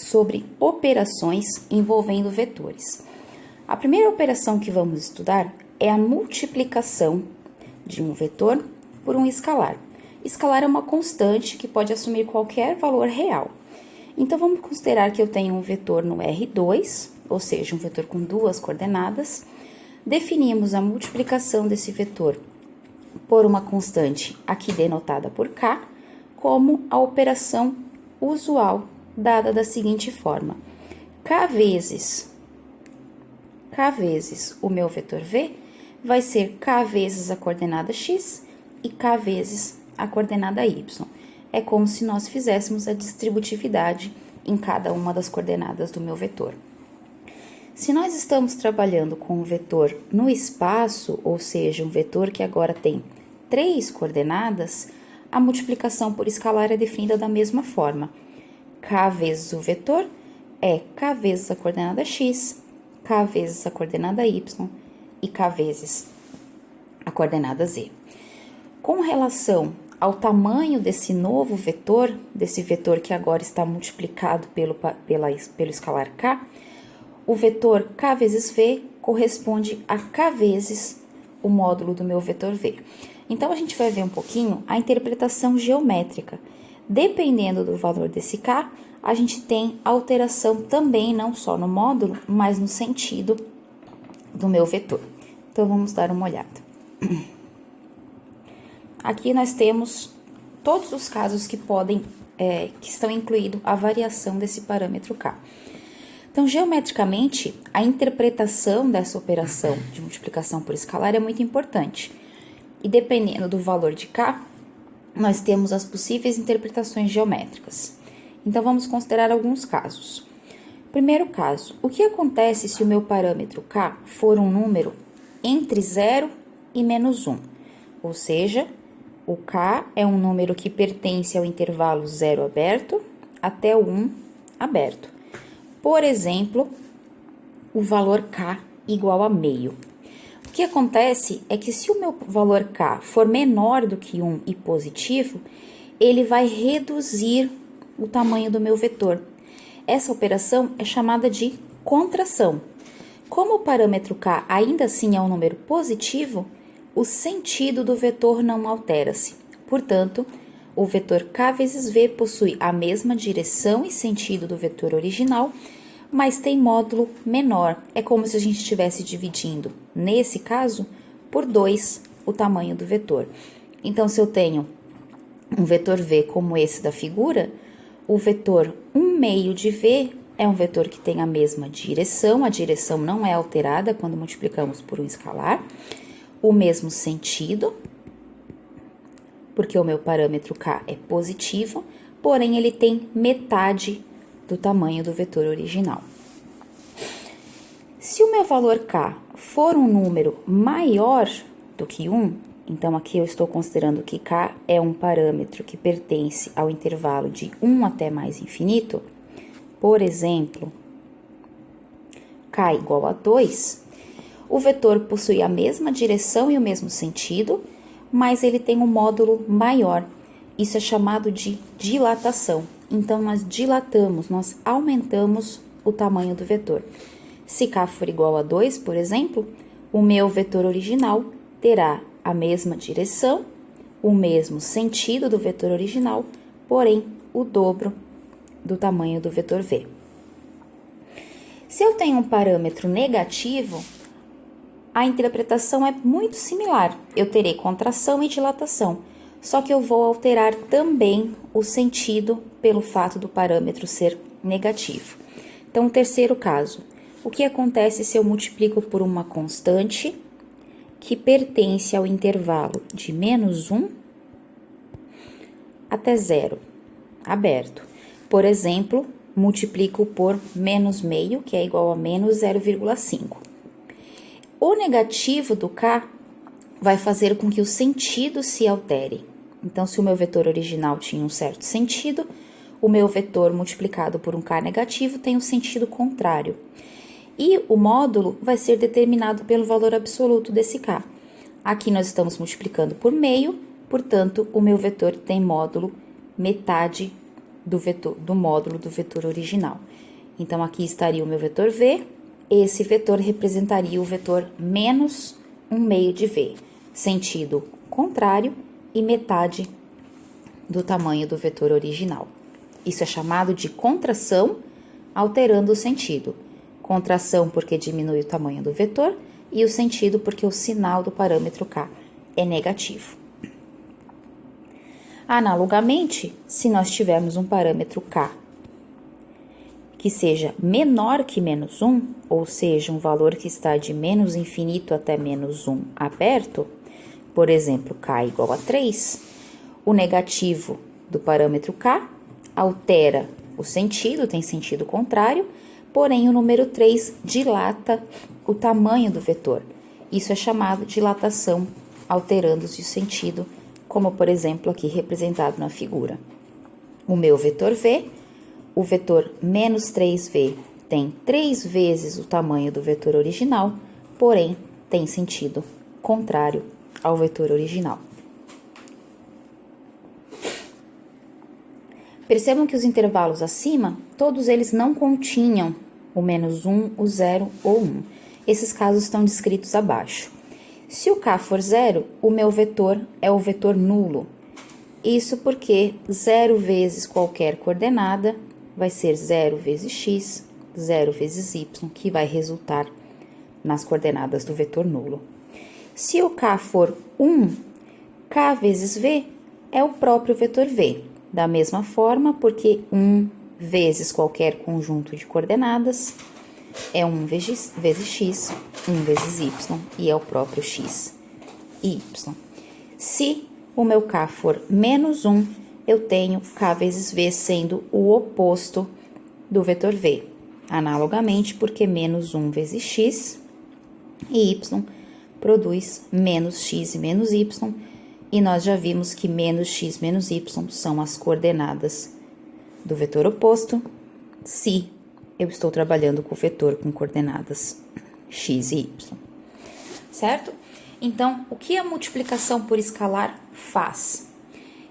sobre operações envolvendo vetores. A primeira operação que vamos estudar é a multiplicação de um vetor por um escalar. Escalar é uma constante que pode assumir qualquer valor real. Então, vamos considerar que eu tenho um vetor no R2, ou seja, um vetor com duas coordenadas. Definimos a multiplicação desse vetor por uma constante, aqui denotada por K, como a operação usual, dada da seguinte forma: K vezes o meu vetor V vai ser K vezes a coordenada X e K vezes a coordenada Y. É como se nós fizéssemos a distributividade em cada uma das coordenadas do meu vetor. Se nós estamos trabalhando com um vetor no espaço, ou seja, um vetor que agora tem 3 coordenadas, a multiplicação por escalar é definida da mesma forma. K vezes o vetor é K vezes a coordenada X, K vezes a coordenada Y e K vezes a coordenada Z. Com relação ao tamanho desse novo vetor, desse vetor que agora está multiplicado pelo escalar K, o vetor K vezes V corresponde a K vezes o módulo do meu vetor V. Então, a gente vai ver um pouquinho a interpretação geométrica. Dependendo do valor desse K, a gente tem alteração também, não só no módulo, mas no sentido do meu vetor. Então, vamos dar uma olhada. Aqui nós temos todos os casos que que estão incluídos a variação desse parâmetro K. Então, geometricamente, a interpretação dessa operação de multiplicação por escalar é muito importante. E dependendo do valor de K, nós temos as possíveis interpretações geométricas. Então, vamos considerar alguns casos. Primeiro caso, o que acontece se o meu parâmetro K for um número entre 0 e menos 1? Ou seja, o K é um número que pertence ao intervalo 0 aberto até o 1 aberto. Por exemplo, o valor K igual a meio. O que acontece é que se o meu valor K for menor do que 1 e positivo, ele vai reduzir o tamanho do meu vetor. Essa operação é chamada de contração. Como o parâmetro K ainda assim é um número positivo, o sentido do vetor não altera-se. Portanto, o vetor K vezes V possui a mesma direção e sentido do vetor original, mas tem módulo menor. É como se a gente estivesse dividindo, nesse caso, por 2 o tamanho do vetor. Então, se eu tenho um vetor V como esse da figura, o vetor 1/2 de V é um vetor que tem a mesma direção, a direção não é alterada quando multiplicamos por um escalar, o mesmo sentido, porque o meu parâmetro K é positivo, porém ele tem metade do tamanho do vetor original. Se o meu valor K for um número maior do que 1, então aqui eu estou considerando que K é um parâmetro que pertence ao intervalo de 1 até mais infinito, por exemplo, K igual a 2, o vetor possui a mesma direção e o mesmo sentido, mas ele tem um módulo maior. Isso é chamado de dilatação. Então, nós dilatamos, nós aumentamos o tamanho do vetor. Se K for igual a 2, por exemplo, o meu vetor original terá a mesma direção, o mesmo sentido do vetor original, porém, o dobro do tamanho do vetor V. Se eu tenho um parâmetro negativo, a interpretação é muito similar. Eu terei contração e dilatação, só que eu vou alterar também o sentido pelo fato do parâmetro ser negativo. Então, o terceiro caso, o que acontece se eu multiplico por uma constante que pertence ao intervalo de menos 1 até 0, aberto? Por exemplo, multiplico por menos meio, que é igual a menos 0,5. O negativo do K vai fazer com que o sentido se altere. Então, se o meu vetor original tinha um certo sentido, o meu vetor multiplicado por um K negativo tem um sentido contrário. E o módulo vai ser determinado pelo valor absoluto desse K. Aqui nós estamos multiplicando por meio, portanto, o meu vetor tem módulo metade do módulo do vetor original. Então, aqui estaria o meu vetor v, esse vetor representaria o vetor menos 1/2 de v, sentido contrário e metade do tamanho do vetor original. Isso é chamado de contração, alterando o sentido. Contração porque diminui o tamanho do vetor e o sentido porque o sinal do parâmetro k é negativo. Analogamente, se nós tivermos um parâmetro k que seja menor que menos 1, ou seja, um valor que está de menos infinito até menos 1 aberto, por exemplo, k igual a 3, o negativo do parâmetro k altera o sentido, tem sentido contrário, porém o número 3 dilata o tamanho do vetor. Isso é chamado de dilatação alterando-se o sentido, como por exemplo aqui representado na figura. O meu vetor v, o vetor menos 3v tem 3 vezes o tamanho do vetor original, porém tem sentido contrário ao vetor original. Percebam que os intervalos acima, todos eles não continham o menos 1, o 0 ou 1. Esses casos estão descritos abaixo. Se o k for 0, o meu vetor é o vetor nulo. Isso porque 0 vezes qualquer coordenada vai ser 0 vezes x, 0 vezes y, que vai resultar nas coordenadas do vetor nulo. Se o k for 1, k vezes v é o próprio vetor v. Da mesma forma, porque 1 vezes qualquer conjunto de coordenadas é 1 vezes x, 1 vezes y, e é o próprio x e y. Se o meu k for menos 1, eu tenho k vezes v sendo o oposto do vetor v. Analogamente, porque menos 1 vezes x e y produz menos x e menos y, e nós já vimos que menos x menos y são as coordenadas do vetor oposto, se eu estou trabalhando com o vetor com coordenadas x e y, certo? Então, o que a multiplicação por escalar faz?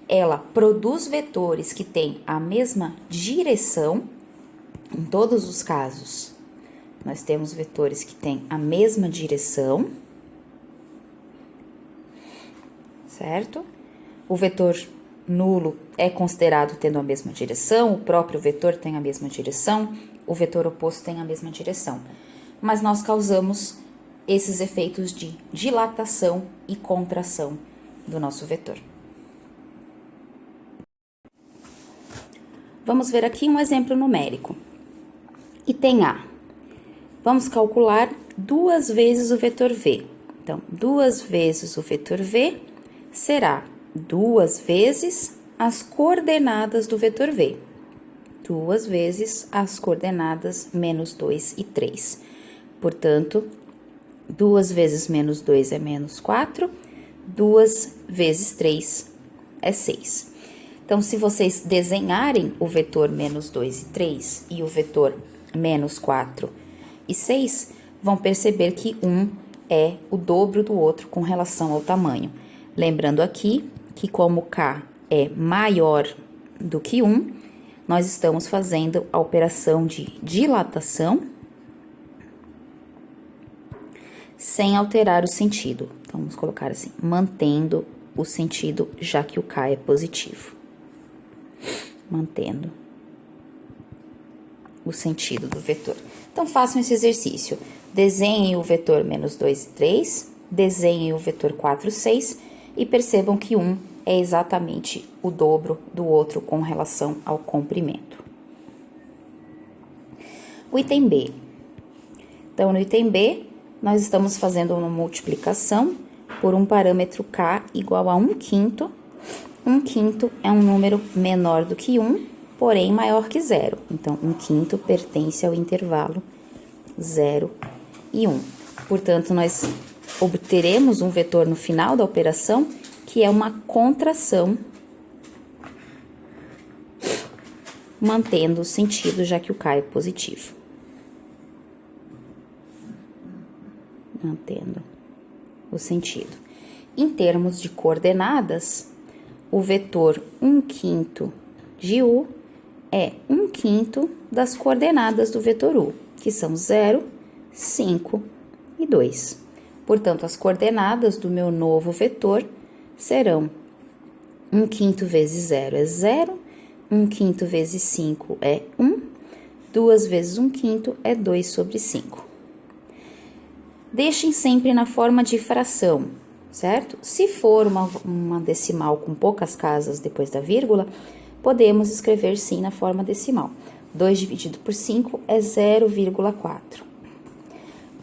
Ela produz vetores que têm a mesma direção, em todos os casos, nós temos vetores que têm a mesma direção, certo? O vetor nulo é considerado tendo a mesma direção, o próprio vetor tem a mesma direção, o vetor oposto tem a mesma direção. Mas nós causamos esses efeitos de dilatação e contração do nosso vetor. Vamos ver aqui um exemplo numérico. Item A. Vamos calcular 2 vezes o vetor v. Então, 2 vezes o vetor v será 2 vezes as coordenadas do vetor v. 2 vezes as coordenadas menos 2 e 3. Portanto, 2 vezes menos 2 é menos 4, 2 vezes 3 é 6. Então, se vocês desenharem o vetor menos 2 e 3 e o vetor menos 4 e 6, vão perceber que um é o dobro do outro com relação ao tamanho. Lembrando aqui que como k é maior do que 1, nós estamos fazendo a operação de dilatação sem alterar o sentido. Então, vamos colocar assim, mantendo o sentido, já que o k é positivo. Mantendo o sentido do vetor. Então, façam esse exercício. Desenhem o vetor menos 2 e 3, desenhem o vetor 4 e 6 e percebam que um é exatamente o dobro do outro com relação ao comprimento. O item B. Então, no item B, nós estamos fazendo uma multiplicação por um parâmetro k igual a 1/5. 1/5 é um número menor do que 1, porém maior que 0. Então, 1/5 pertence ao intervalo 0 e 1. Portanto, nós obteremos um vetor no final da operação que é uma contração, mantendo o sentido, já que o k é positivo. Mantendo o sentido. Em termos de coordenadas, o vetor 1/5 de u é 1/5 das coordenadas do vetor u, que são 0, 5 e 2. Portanto, as coordenadas do meu novo vetor serão 1/5 vezes 0 é 0, 1/5 vezes 5 é 1, 2 vezes 1/5 é 2 sobre 5. Deixem sempre na forma de fração, certo? Se for uma decimal com poucas casas depois da vírgula, podemos escrever sim na forma decimal. 2 dividido por 5 é 0,4.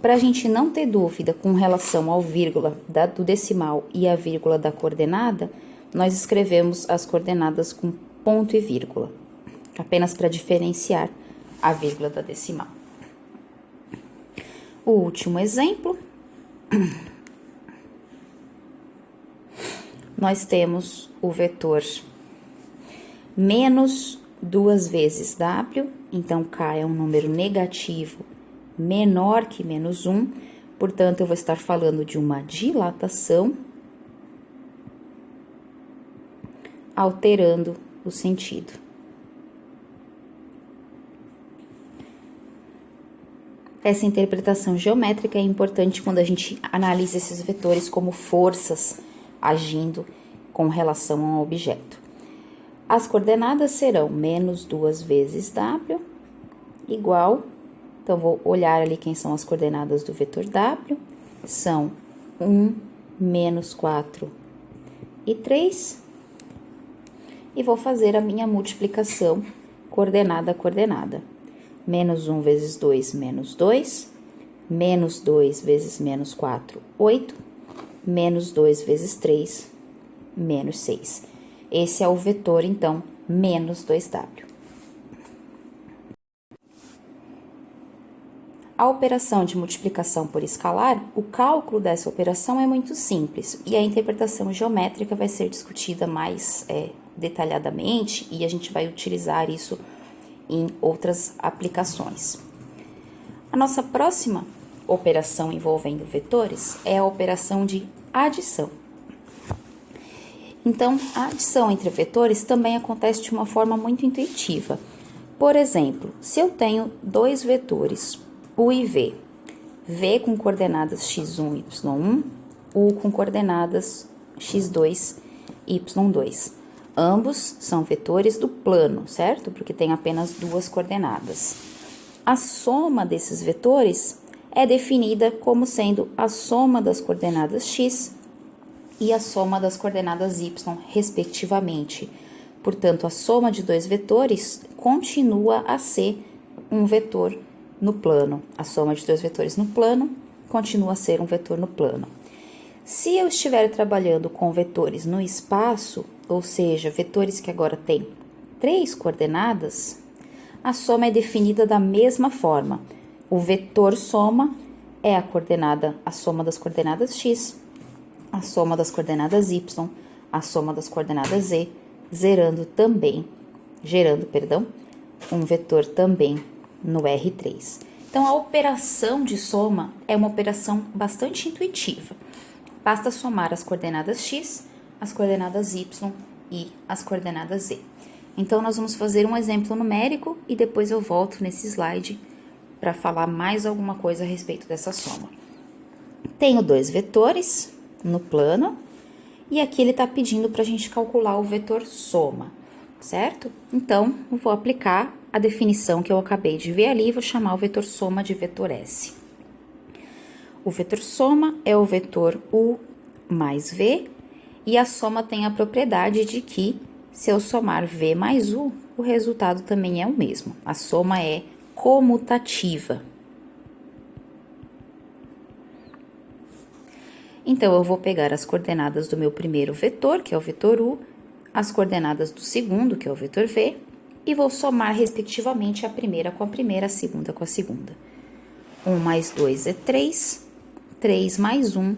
Para a gente não ter dúvida com relação ao vírgula do decimal e a vírgula da coordenada, nós escrevemos as coordenadas com ponto e vírgula, apenas para diferenciar a vírgula da decimal. O último exemplo, nós temos o vetor menos 2 vezes w, então K é um número negativo menor que menos 1, portanto, eu vou estar falando de uma dilatação, alterando o sentido. Essa interpretação geométrica é importante quando a gente analisa esses vetores como forças agindo com relação a um objeto. As coordenadas serão menos 2 vezes w, igual, então vou olhar ali quem são as coordenadas do vetor w, são 1, menos 4 e 3, e vou fazer a minha multiplicação coordenada a coordenada. Menos 1 vezes 2, menos 2, menos 2 vezes menos 4, 8, menos 2 vezes 3, menos 6. Esse é o vetor, então, menos 2w. A operação de multiplicação por escalar, o cálculo dessa operação é muito simples e a interpretação geométrica vai ser discutida mais detalhadamente e a gente vai utilizar isso em outras aplicações. A nossa próxima operação envolvendo vetores é a operação de adição. Então, a adição entre vetores também acontece de uma forma muito intuitiva. Por exemplo, se eu tenho dois vetores, U e V, V com coordenadas x1 e y1, U com coordenadas x2 e y2. Ambos são vetores do plano, certo? Porque tem apenas duas coordenadas. A soma desses vetores é definida como sendo a soma das coordenadas x e a soma das coordenadas y, respectivamente. Portanto, a soma de dois vetores continua a ser um vetor no plano. A soma de dois vetores no plano continua a ser um vetor no plano. Se eu estiver trabalhando com vetores no espaço, ou seja, vetores que agora têm 3 coordenadas, a soma é definida da mesma forma. O vetor soma é a soma das coordenadas x, a soma das coordenadas y, a soma das coordenadas z, gerando um vetor também no R3. Então, a operação de soma é uma operação bastante intuitiva. Basta somar as coordenadas x, as coordenadas y e as coordenadas z. Então, nós vamos fazer um exemplo numérico e depois eu volto nesse slide para falar mais alguma coisa a respeito dessa soma. Tenho dois vetores no plano e aqui ele está pedindo para a gente calcular o vetor soma, certo? Então, eu vou aplicar a definição que eu acabei de ver ali e vou chamar o vetor soma de vetor S. O vetor soma é o vetor U mais V, e a soma tem a propriedade de que, se eu somar V mais U, o resultado também é o mesmo. A soma é comutativa. Então, eu vou pegar as coordenadas do meu primeiro vetor, que é o vetor U, as coordenadas do segundo, que é o vetor V, e vou somar, respectivamente, a primeira com a primeira, a segunda com a segunda. 1 mais 2 é 3, 3 mais 1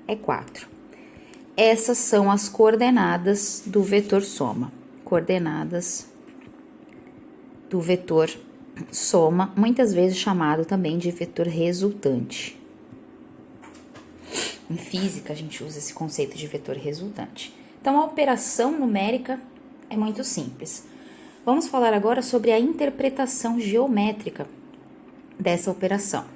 é 4. Essas são as coordenadas do vetor soma. Coordenadas do vetor soma, muitas vezes chamado também de vetor resultante. Em física, a gente usa esse conceito de vetor resultante. Então, a operação numérica é muito simples. Vamos falar agora sobre a interpretação geométrica dessa operação.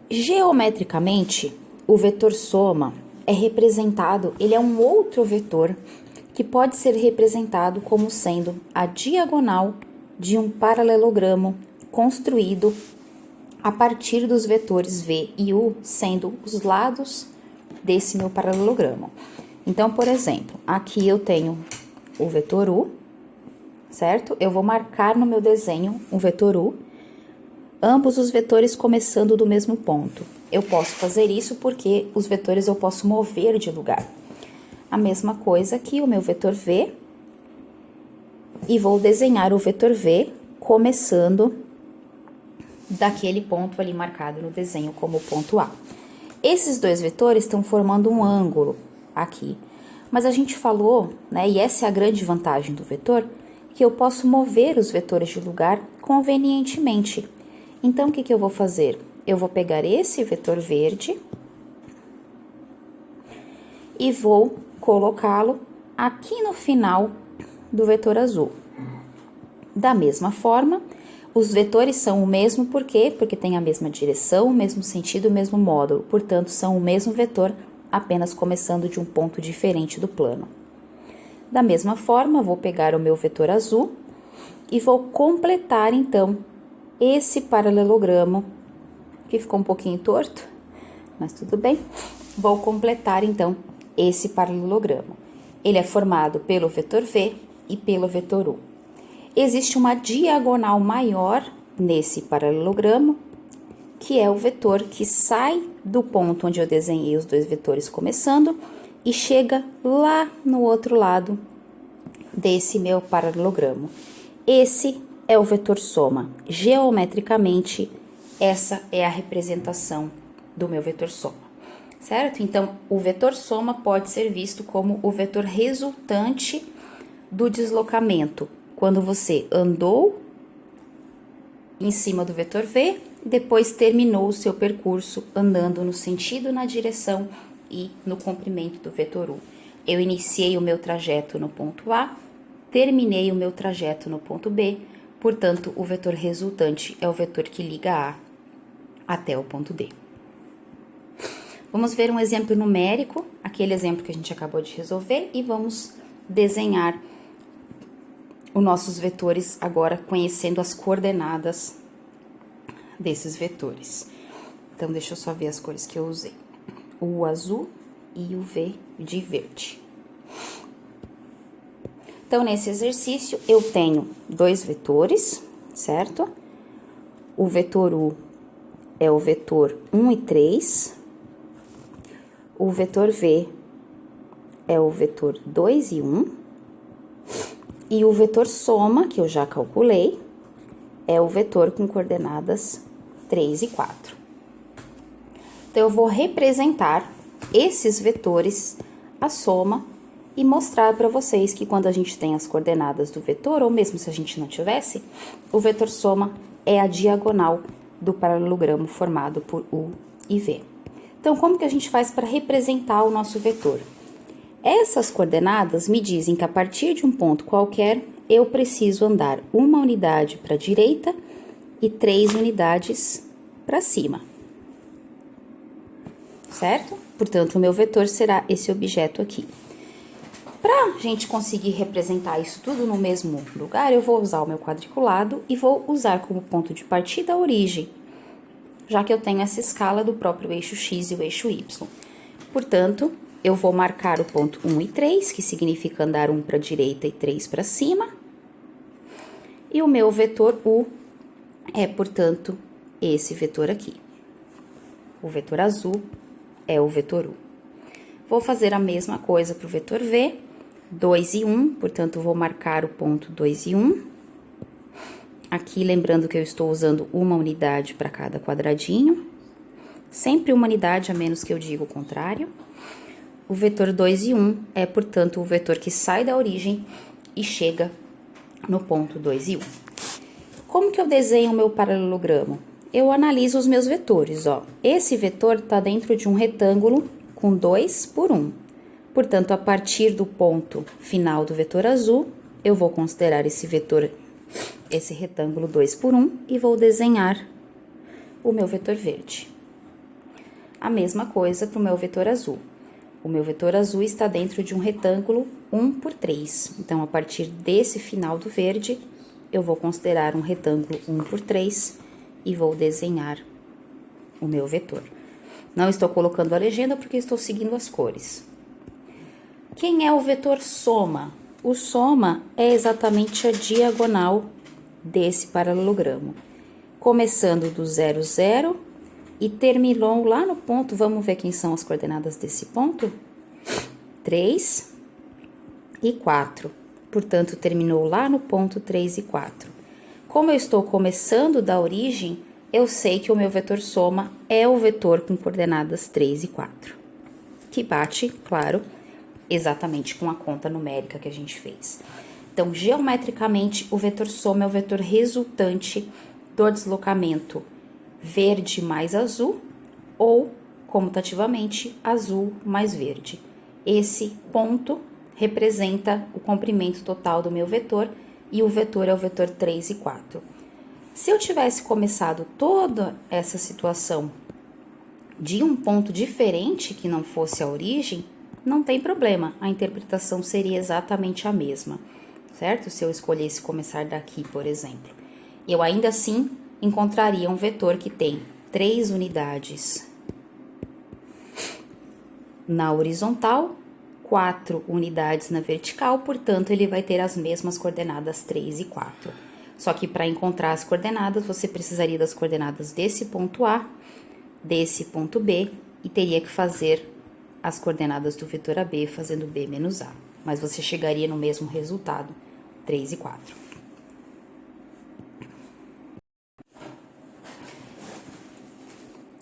Geometricamente, o vetor soma é representado, ele é um outro vetor que pode ser representado como sendo a diagonal de um paralelogramo construído a partir dos vetores V e U sendo os lados desse meu paralelogramo. Então, por exemplo, aqui eu tenho o vetor U, certo? Eu vou marcar no meu desenho o vetor U, ambos os vetores começando do mesmo ponto. Eu posso fazer isso porque os vetores eu posso mover de lugar. A mesma coisa aqui, o meu vetor V, e vou desenhar o vetor V começando daquele ponto ali marcado no desenho como ponto A. Esses dois vetores estão formando um ângulo aqui, mas a gente falou, né, e essa é a grande vantagem do vetor, que eu posso mover os vetores de lugar convenientemente. Então, o que eu vou fazer? Eu vou pegar esse vetor verde e vou colocá-lo aqui no final do vetor azul. Da mesma forma, os vetores são o mesmo, por quê? Porque tem a mesma direção, o mesmo sentido, o mesmo módulo, portanto, são o mesmo vetor, apenas começando de um ponto diferente do plano. Da mesma forma, vou pegar o meu vetor azul e vou completar, então, esse paralelogramo, que ficou um pouquinho torto, mas tudo bem. Vou completar, então, esse paralelogramo. Ele é formado pelo vetor V e pelo vetor U. Existe uma diagonal maior nesse paralelogramo, que é o vetor que sai do ponto onde eu desenhei os dois vetores começando e chega lá no outro lado desse meu paralelogramo. Esse é o vetor soma. Geometricamente, essa é a representação do meu vetor soma, certo? Então, o vetor soma pode ser visto como o vetor resultante do deslocamento, quando você andou em cima do vetor V, depois terminou o seu percurso andando no sentido, na direção e no comprimento do vetor U. Eu iniciei o meu trajeto no ponto A, terminei o meu trajeto no ponto B, portanto, o vetor resultante é o vetor que liga A até o ponto D. Vamos ver um exemplo numérico, aquele exemplo que a gente acabou de resolver, e vamos desenhar os nossos vetores agora conhecendo as coordenadas desses vetores. Então, deixa eu só ver as cores que eu usei. O azul e o V de verde. Então, nesse exercício, eu tenho dois vetores, certo? O vetor U é o vetor 1 e 3. O vetor V é o vetor 2 e 1. E o vetor soma, que eu já calculei, é o vetor com coordenadas 3 e 4. Então, eu vou representar esses vetores, a soma, e mostrar para vocês que quando a gente tem as coordenadas do vetor, ou mesmo se a gente não tivesse, o vetor soma é a diagonal do paralelogramo formado por U e V. Então, como que a gente faz para representar o nosso vetor? Essas coordenadas me dizem que a partir de um ponto qualquer, eu preciso andar uma unidade para a direita e 3 unidades para cima. Certo? Portanto, o meu vetor será esse objeto aqui. Para a gente conseguir representar isso tudo no mesmo lugar, eu vou usar o meu quadriculado e vou usar como ponto de partida a origem, já que eu tenho essa escala do próprio eixo X e o eixo Y. Portanto, eu vou marcar o ponto 1 e 3, que significa andar 1 para a direita e 3 para cima. E o meu vetor U é, portanto, esse vetor aqui. O vetor azul é o vetor U. Vou fazer a mesma coisa para o vetor V, 2 e 1, portanto, vou marcar o ponto 2 e 1. Aqui, lembrando que eu estou usando uma unidade para cada quadradinho. Sempre uma unidade, a menos que eu diga o contrário. O vetor 2 e 1 é, portanto, o vetor que sai da origem e chega no ponto 2 e 1. Como que eu desenho o meu paralelogramo? Eu analiso os meus vetores, ó. Esse vetor está dentro de um retângulo com 2 por 1. Portanto, a partir do ponto final do vetor azul, eu vou considerar esse retângulo 2 por 1 e vou desenhar o meu vetor verde. A mesma coisa para o meu vetor azul. O meu vetor azul está dentro de um retângulo 1 por 3. Então, a partir desse final do verde, eu vou considerar um retângulo 1 por 3 e vou desenhar o meu vetor. Não estou colocando a legenda porque estou seguindo as cores. Quem é o vetor soma? O soma é exatamente a diagonal desse paralelogramo. Começando do 0, 0 e terminou lá no ponto, vamos ver quem são as coordenadas desse ponto? 3 e 4. Portanto, terminou lá no ponto 3 e 4. Como eu estou começando da origem, eu sei que o meu vetor soma é o vetor com coordenadas 3 e 4. Que bate, claro, exatamente com a conta numérica que a gente fez. Então, geometricamente, o vetor soma é o vetor resultante do deslocamento verde mais azul ou, comutativamente, azul mais verde. Esse ponto representa o comprimento total do meu vetor e o vetor é o vetor 3 e 4. Se eu tivesse começado toda essa situação de um ponto diferente que não fosse a origem, não tem problema, a interpretação seria exatamente a mesma, certo? Se eu escolhesse começar daqui, por exemplo. Eu ainda assim encontraria um vetor que tem 3 unidades na horizontal, 4 unidades na vertical, portanto, ele vai ter as mesmas coordenadas 3 e 4. Só que para encontrar as coordenadas, você precisaria das coordenadas desse ponto A, desse ponto B, e teria que fazer as coordenadas do vetor AB fazendo B menos A. Mas você chegaria no mesmo resultado, 3 e 4.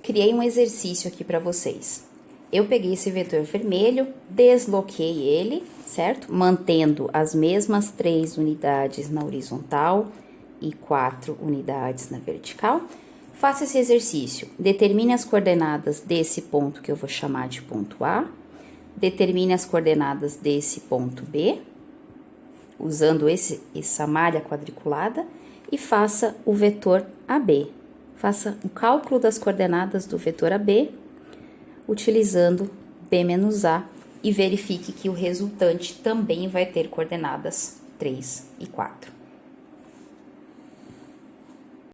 Criei um exercício aqui para vocês. Eu peguei esse vetor vermelho, desloquei ele, certo? Mantendo as mesmas 3 unidades na horizontal e 4 unidades na vertical. Faça esse exercício. Determine as coordenadas desse ponto que eu vou chamar de ponto A. Determine as coordenadas desse ponto B, usando essa malha quadriculada, e faça o vetor AB. Faça o cálculo das coordenadas do vetor AB, utilizando B menos A, e verifique que o resultante também vai ter coordenadas 3 e 4.